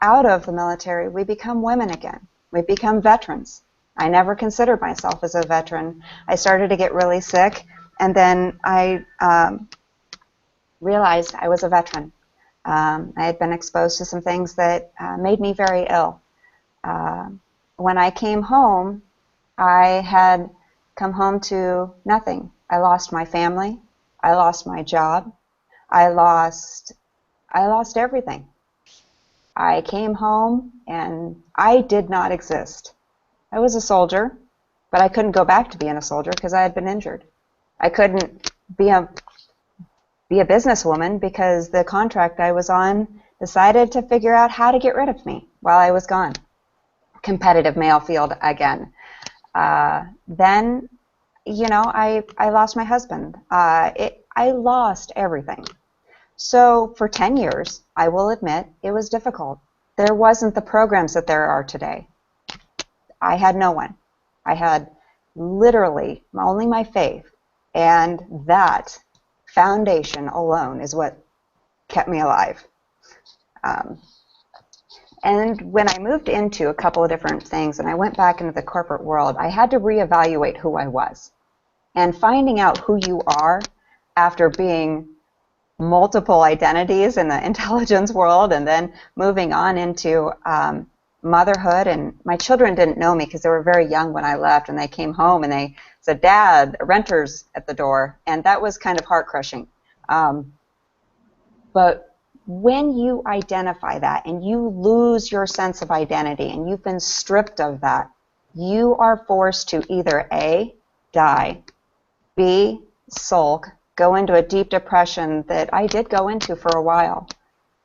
out of the military, we become women again. We become veterans. I never considered myself as a veteran. I started to get really sick, and then I realized I was a veteran. I had been exposed to some things that made me very ill. When I came home, I had come home to nothing. I lost my family. I lost my job. I lost everything. I came home and I did not exist. I was a soldier, but I couldn't go back to being a soldier because I had been injured. I couldn't be a businesswoman because the contract I was on decided to figure out how to get rid of me while I was gone. Competitive male field again. Then, you know, I lost my husband. I lost everything. So for 10 years, I will admit, it was difficult. There wasn't the programs that there are today. I had no one. I had literally only my faith, and that foundation alone is what kept me alive. And when I moved into a couple of different things and I went back into the corporate world, I had to reevaluate who I was. And finding out who you are after being multiple identities in the intelligence world and then moving on into motherhood. And my children didn't know me because they were very young when I left, and they came home and they said, "Dad, renter's at the door." And that was kind of heart-crushing. But when you identify that and you lose your sense of identity and you've been stripped of that, you are forced to either A, die, B, sulk, go into a deep depression that I did go into for a while,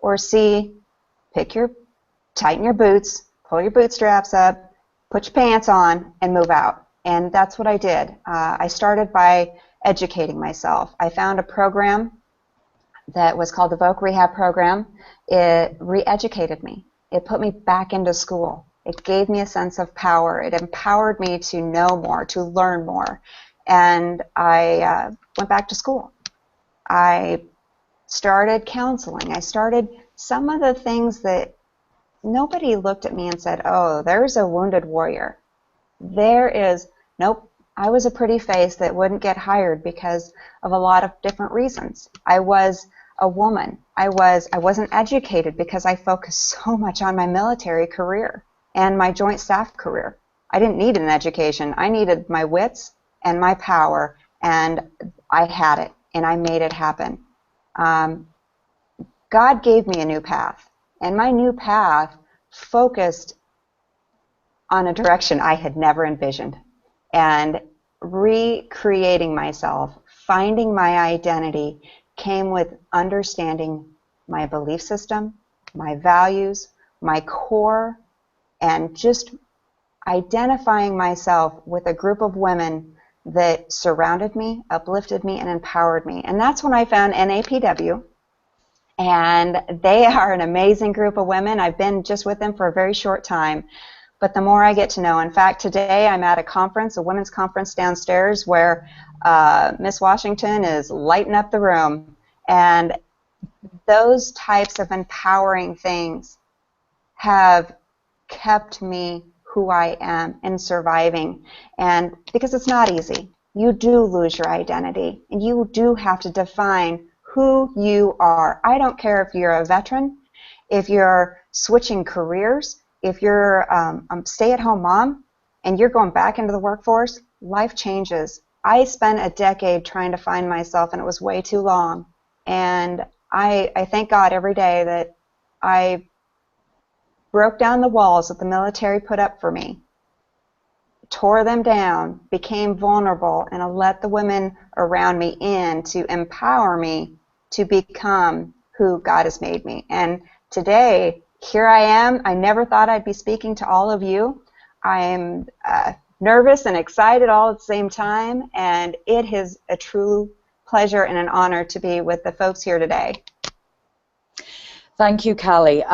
or C, tighten your boots, pull your bootstraps up, put your pants on, and move out. And that's what I did. I started by educating myself. I found a program that was called the Voc Rehab Program. It re-educated me. It put me back into school. It gave me a sense of power. It empowered me to know more, to learn more. And I went back to school. I started counseling. I started some of the things that nobody looked at me and said, "Oh, there's a wounded warrior." Nope. I was a pretty face that wouldn't get hired because of a lot of different reasons. I was a woman. I wasn't educated because I focused so much on my military career and my joint staff career. I didn't need an education. I needed my wits and my power, and I had it, and I made it happen. God gave me a new path, and my new path focused on a direction I had never envisioned. And recreating myself, finding my identity, came with understanding my belief system, my values, my core, and just identifying myself with a group of women that surrounded me, uplifted me, and empowered me. And that's when I found NAPW. And they are an amazing group of women. I've been just with them for a very short time. But the more I get to know, in fact, today I'm at a conference, a women's conference downstairs, where Miss Washington is lighting up the room. And those types of empowering things have kept me who I am and surviving. And because it's not easy. You do lose your identity, and you do have to define who you are. I don't care if you're a veteran, if you're switching careers, if you're a stay-at-home mom and you're going back into the workforce. Life changes. I spent a decade trying to find myself, and it was way too long. And I thank God every day that I broke down the walls that the military put up for me, tore them down, became vulnerable, and I let the women around me in to empower me to become who God has made me. And today, here I am. I never thought I'd be speaking to all of you. I'm nervous and excited all at the same time, and it is a true pleasure and an honor to be with the folks here today. Thank you, Callie.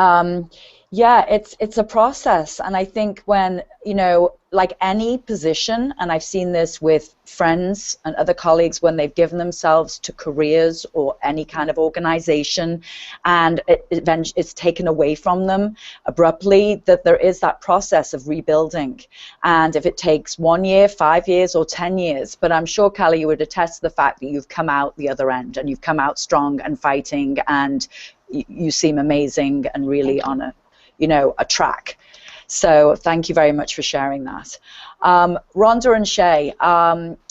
Yeah, it's a process, and I think when, you know, like any position, and I've seen this with friends and other colleagues when they've given themselves to careers or any kind of organization, and it's taken away from them abruptly, that there is that process of rebuilding. And if it takes 1 year, 5 years, or 10 years, but I'm sure, Callie, you would attest to the fact that you've come out the other end, and you've come out strong and fighting, and you seem amazing and really on a, you know, a track. So thank you very much for sharing that. Rhonda and Shay,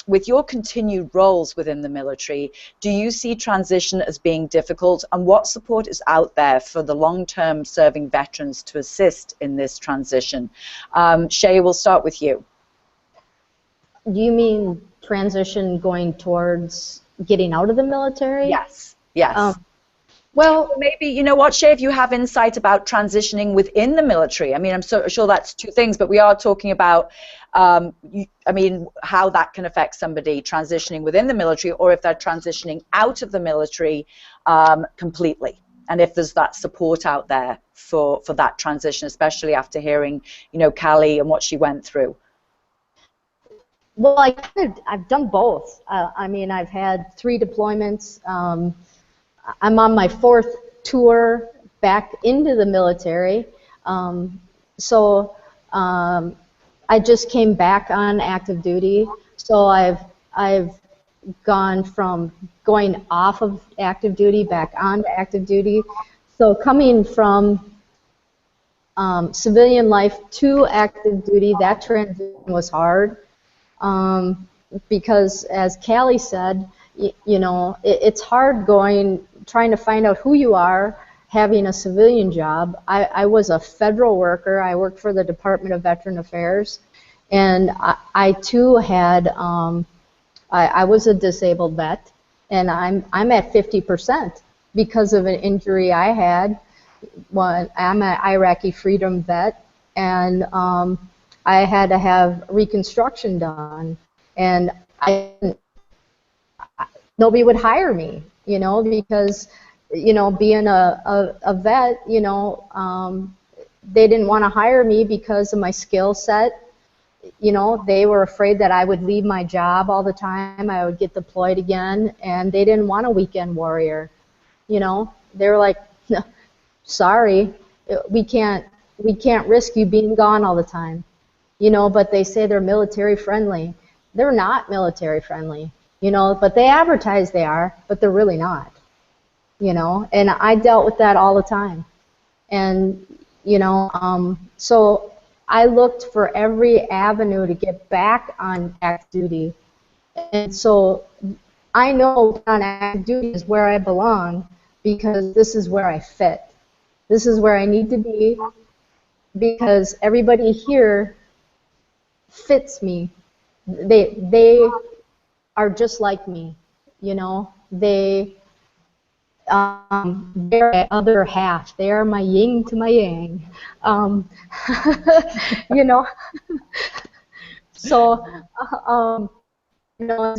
with your continued roles within the military, do you see transition as being difficult, and what support is out there for the long-term serving veterans to assist in this transition? Shay, we'll start with you. Do you mean transition going towards getting out of the military? Yes, yes. Well, maybe, you know what, Shay, if you have insight about transitioning within the military. I mean, I'm so sure that's two things, but we are talking about, I mean, how that can affect somebody transitioning within the military, or if they're transitioning out of the military completely, and if there's that support out there for that transition, especially after hearing, you know, Callie and what she went through. Well, I've done both. I mean, I've had 3 deployments. I'm on my 4th tour back into the military. So I just came back on active duty. So I've gone from going off of active duty back onto active duty. So coming from civilian life to active duty, that transition was hard. Because as Callie said, you know, it's hard trying to find out who you are, having a civilian job. I was a federal worker. I worked for the Department of Veteran Affairs, and I too had, I was a disabled vet, and I'm at 50% because of an injury I had. I'm an Iraqi freedom vet, and I had to have reconstruction done, and nobody would hire me, you know, because, you know, being a vet, you know, they didn't want to hire me because of my skill set. You know, they were afraid that I would leave my job all the time, I would get deployed again, and they didn't want a weekend warrior. You know, they were like, no, sorry, we can't risk you being gone all the time. You know, but they say they're military friendly. They're not military friendly, you know, but they advertise they are, but they're really not, you know, and I dealt with that all the time. And, you know, so I looked for every avenue to get back on active duty. And so I know on active duty is where I belong, because this is where I fit. This is where I need to be, because everybody here fits me. They are just like me, you know. They're my other half. They are my yin to my yang, you know. So, you know,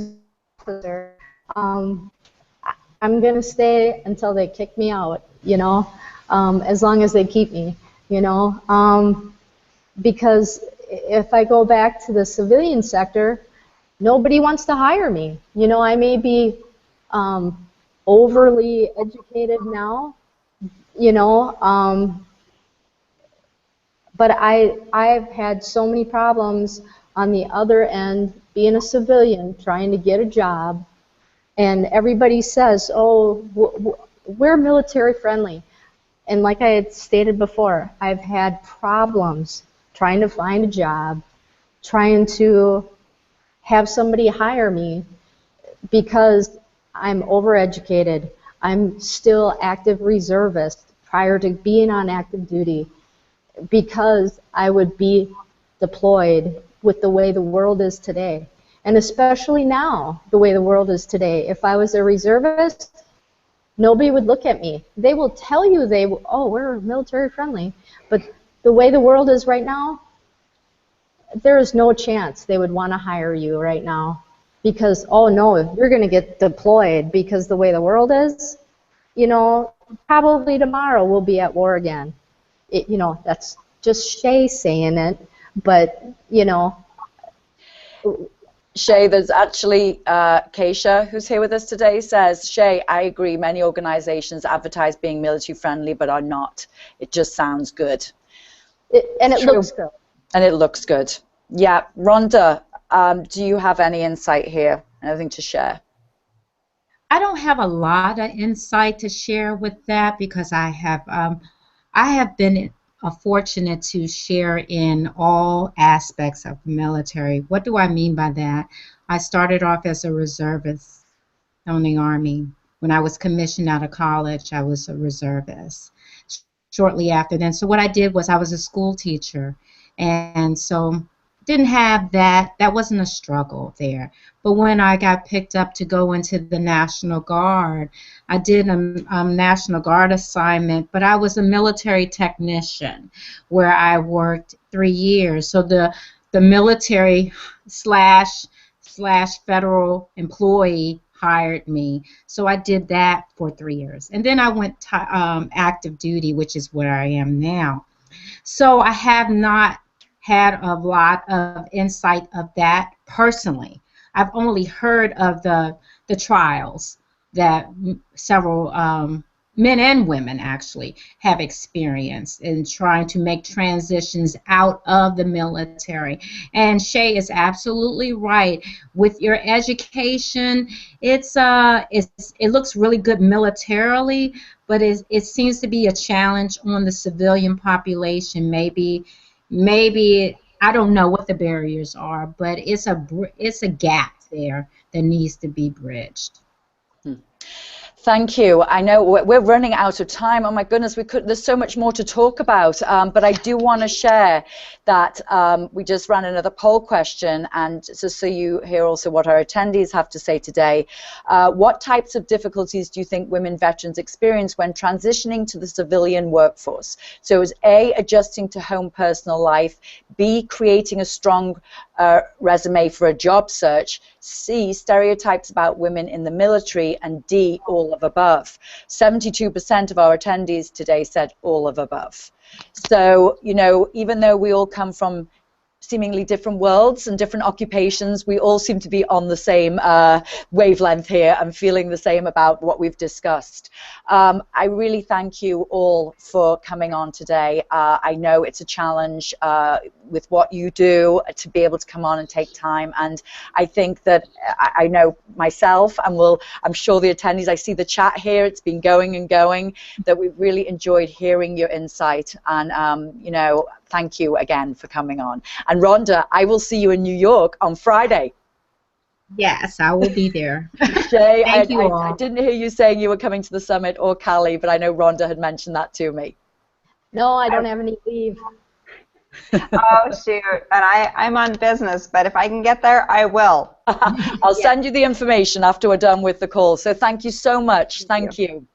I'm gonna stay until they kick me out, you know, as long as they keep me, you know, because if I go back to the civilian sector, nobody wants to hire me. You know, I may be overly educated now, you know, but I've had so many problems on the other end, being a civilian, trying to get a job, and everybody says, oh, we're military friendly. And like I had stated before, I've had problems trying to find a job, trying to have somebody hire me, because I'm overeducated. I'm still active reservist prior to being on active duty, because I would be deployed with the way the world is today. And especially now, the way the world is today. If I was a reservist, nobody would look at me. They will tell you oh, we're military friendly, but the way the world is right now, there is no chance they would want to hire you right now, because, oh no, you're going to get deployed, because the way the world is, you know, probably tomorrow we'll be at war again. you know, that's just Shay saying it, but, you know. Shay, there's actually Keisha, who's here with us today, says, Shay, I agree, many organizations advertise being military friendly but are not. It just sounds good. And it looks good. And it looks good. Yeah. Rhonda, do you have any insight here? Anything to share? I don't have a lot of insight to share with that because I have been fortunate to share in all aspects of the military. What do I mean by that? I started off as a reservist on the Army. When I was commissioned out of college, I was a reservist. Shortly after then, so what I did was I was a school teacher, and so didn't have that. That wasn't a struggle there. But when I got picked up to go into the National Guard, I did a National Guard assignment, but I was a military technician where I worked 3 years. So the military slash federal employee hired me. So I did that for 3 years. And then I went to active duty, which is where I am now. So I have not had a lot of insight of that personally. I've only heard of the trials that several men and women actually have experienced in trying to make transitions out of the military. And Shay is absolutely right. With your education, it looks really good militarily, but it seems to be a challenge on the civilian population. Maybe I don't know what the barriers are, but it's a gap there that needs to be bridged. Thank you. I know we're running out of time. Oh my goodness, there's so much more to talk about, but I do want to share that we just ran another poll question, and so you hear also what our attendees have to say today. What types of difficulties do you think women veterans experience when transitioning to the civilian workforce? So is A, adjusting to home personal life, B, creating a strong resume for a job search, C, stereotypes about women in the military, and D, all of above. 72% of our attendees today said all of above. So, you know, even though we all come from seemingly different worlds and different occupations, we all seem to be on the same wavelength here and feeling the same about what we've discussed. I really thank you all for coming on today. I know it's a challenge with what you do to be able to come on and take time, and I think that I know myself, and I'm sure the attendees, I see the chat here, it's been going and going, that we've really enjoyed hearing your insight, and you know, thank you again for coming on. And Rhonda, I will see you in New York on Friday. Yes, I will be there. Jay, Thank you all. I didn't hear you saying you were coming to the summit or Callie, but I know Rhonda had mentioned that to me. No, I don't have any leave. Oh, shoot. And I'm on business, but if I can get there, I will. I'll send you the information after we're done with the call. So thank you so much. Thank you.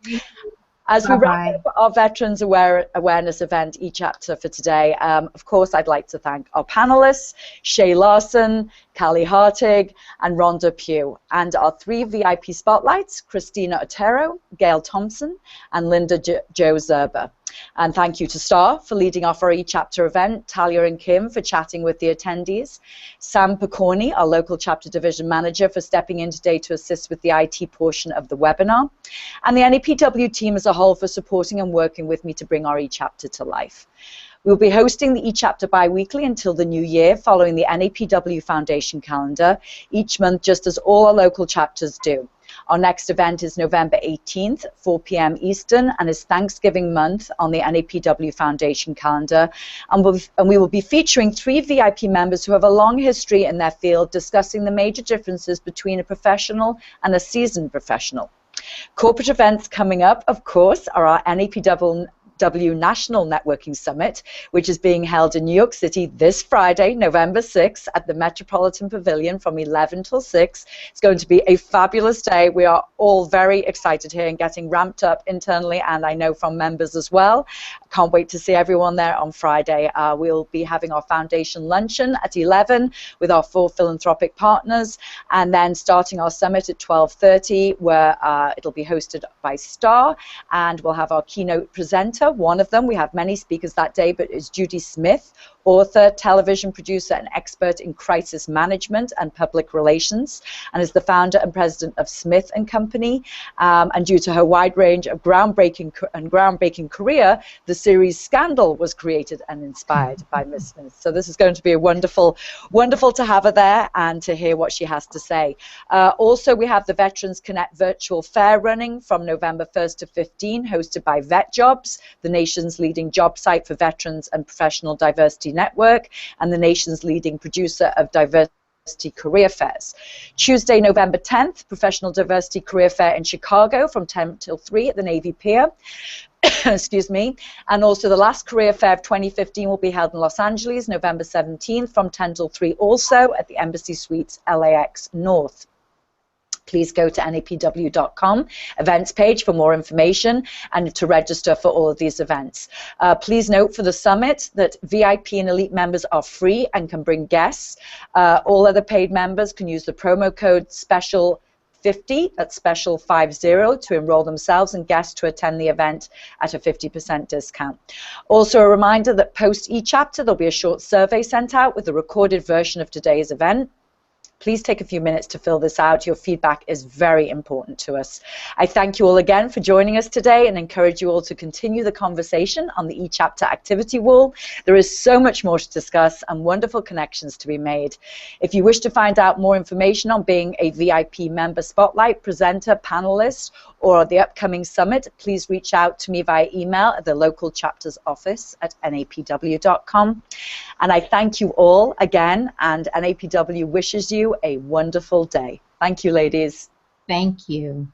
As we wrap up our Veterans Awareness event, eChapter, for today, of course, I'd like to thank our panelists, Shay Larson, Callie Hartig, and Rhonda Pugh, and our 3 VIP spotlights, Christina Otero, Gail Thompson, and Linda Jo Zerber. And thank you to Star for leading off our eChapter event, Talia and Kim for chatting with the attendees, Sam Picorni, our local chapter division manager, for stepping in today to assist with the IT portion of the webinar, and the NAPW team as a whole for supporting and working with me to bring our eChapter to life. We'll be hosting the eChapter bi-weekly until the new year, following the NAPW Foundation Calendar, each month, just as all our local chapters do. Our next event is November 18th, 4 p.m. Eastern, and is Thanksgiving month on the NAPW Foundation Calendar. And we will be featuring 3 VIP members who have a long history in their field, discussing the major differences between a professional and a seasoned professional. Corporate events coming up, of course, are our NAPW National Networking Summit, which is being held in New York City this Friday, November 6th, at the Metropolitan Pavilion from 11 till 6. It's going to be a fabulous day. We are all very excited here and getting ramped up internally, and I know from members as well. Can't wait to see everyone there on Friday. We'll be having our foundation luncheon at 11 with our 4 philanthropic partners, and then starting our summit at 12:30, where it'll be hosted by Star, and we'll have our keynote presenter, presenter, one of them. We have many speakers that day, but it's Judy Smith, author, television producer, and expert in crisis management and public relations, and is the founder and president of Smith & Company. And due to her wide range of groundbreaking career, the series Scandal was created and inspired by Miss Smith. So this is going to be a wonderful to have her there and to hear what she has to say. Also, we have the Veterans Connect virtual fair running from November 1st to 15, hosted by VetJobs, the nation's leading job site for veterans and professional diversity network, and the nation's leading producer of diversity career fairs. Tuesday, November 10th, Professional Diversity Career Fair in Chicago from 10 till 3 at the Navy Pier. Excuse me. And also the last career fair of 2015 will be held in Los Angeles, November 17th from 10 till 3 also at the Embassy Suites, LAX North. Please go to napw.com events page for more information and to register for all of these events. Please note for the summit that VIP and elite members are free and can bring guests. All other paid members can use the promo code SPECIAL50, that's SPECIAL50, to enroll themselves and guests to attend the event at a 50% discount. Also a reminder that post eChapter there'll be a short survey sent out with a recorded version of today's event. Please take a few minutes to fill this out. Your feedback is very important to us. I thank you all again for joining us today and encourage you all to continue the conversation on the eChapter activity wall. There is so much more to discuss and wonderful connections to be made. If you wish to find out more information on being a VIP member spotlight, presenter, panelist, or the upcoming summit, please reach out to me via email at the local chapter's office at napw.com. And I thank you all again, and NAPW wishes you a wonderful day. Thank you, ladies. Thank you.